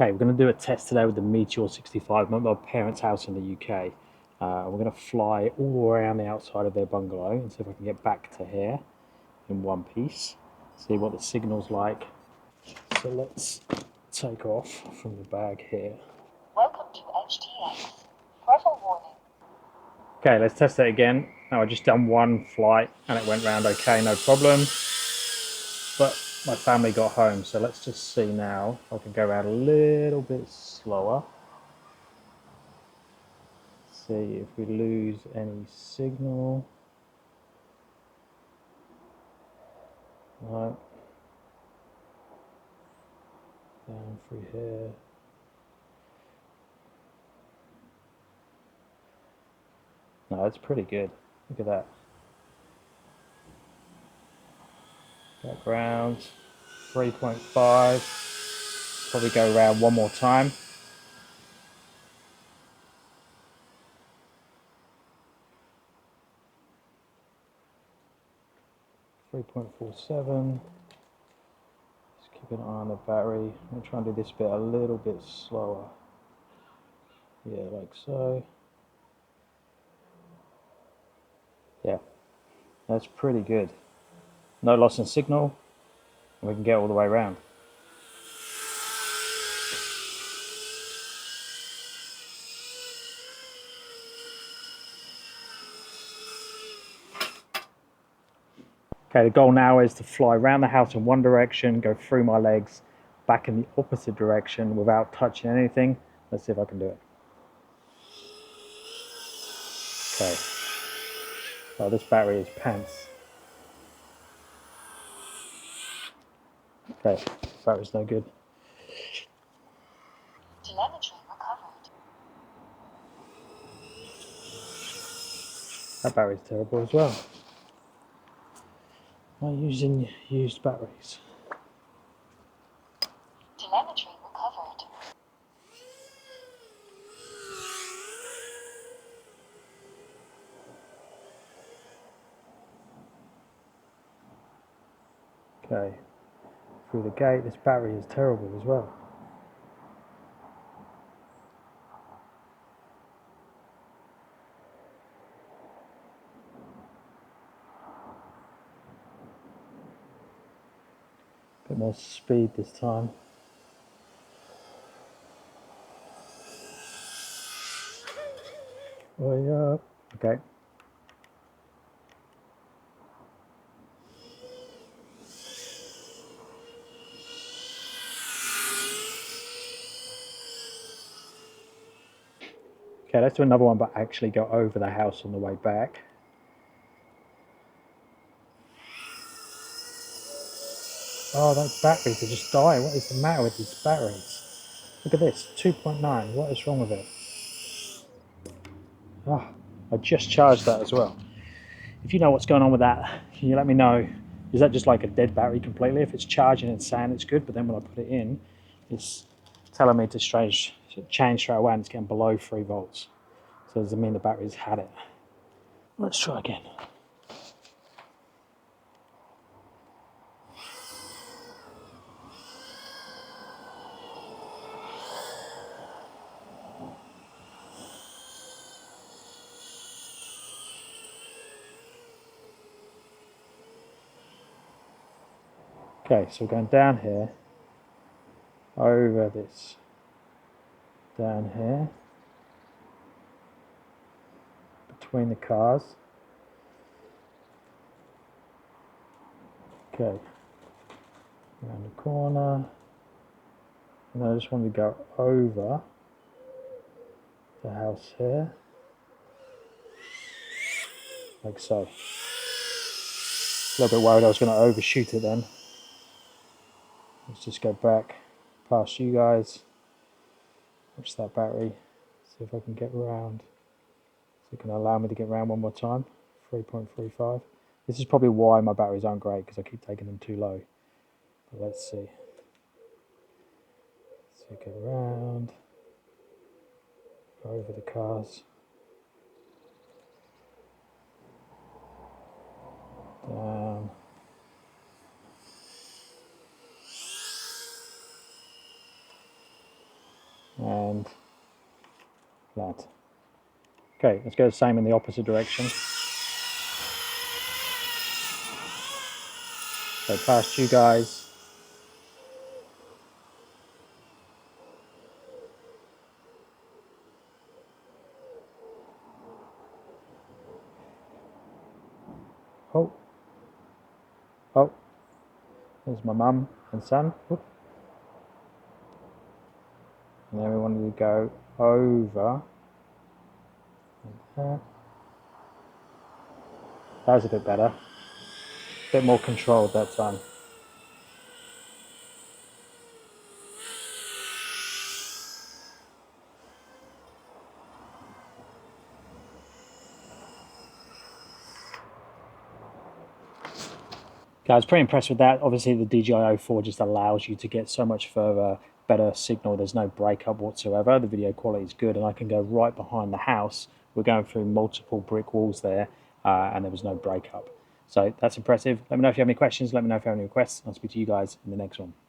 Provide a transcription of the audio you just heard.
Okay, we're going to do a test today with the Meteor 65. I'm at my parents' house in the UK. We're going to fly all around the outside of their bungalow and see if I can get back to here in one piece. See what the signal's like. So let's take off from the bag here. Welcome to HTX. Referral warning. Okay, let's test it again. Now I just done one flight and it went round okay, no problem. But my family got home, so let's just see now if I can go around a little bit slower. See if we lose any signal. No. Down through here. No, it's pretty good. Look at that. Background 3.5. Probably go around one more time. .47. Just keep an eye on the battery. I'm going to try and do this bit a little bit slower. Yeah, like so. Yeah, that's pretty good. No loss in signal, and we can get all the way around. Okay, the goal now is to fly around the house in one direction, go through my legs, back in the opposite direction without touching anything. Let's see if I can do it. Okay. Oh, this battery is pants. Okay, battery's no good. Telemetry recovered. That battery's terrible as well. Am I using used batteries? Telemetry recovered. Okay, through the gate, this battery is terrible as well. Bit more speed this time. Oh yeah. Okay. Okay, let's do another one, but actually go over the house on the way back. Oh, those batteries are just dying. What is the matter with these batteries? Look at this, 2.9. What is wrong with it? Oh, I just charged that as well. If you know what's going on with that, can you let me know? Is that just like a dead battery completely? If it's charging and saying it's good, but then when I put it in, it's telling me to change straight away and it's getting below 3 volts. So does it mean the battery's had it? Let's try again. Okay, so we're going down here, over this, down here, between the cars. Okay, around the corner, and I just want to go over the house here, like so. A little bit worried I was going to overshoot it then. Let's just go back past you guys. Watch that battery. See if I can get around. So it can allow me to get around one more time. 3.35. This is probably why my batteries aren't great, because I keep taking them too low. But let's see. So get around. Go over the cars. Down. and flat. Okay, let's go the same in the opposite direction. So past you guys. Oh, oh, there's my mum and son. Whoop. And then we wanted to go over. That was a bit better. A bit more controlled that time. I was pretty impressed with that. Obviously, the DJI 4 just allows you to get so much further, better signal. There's no breakup whatsoever. The video quality is good, and I can go right behind the house. We're going through multiple brick walls there, and there was no breakup. So that's impressive. Let me know if you have any questions. Let me know if you have any requests. I'll speak to you guys in the next one.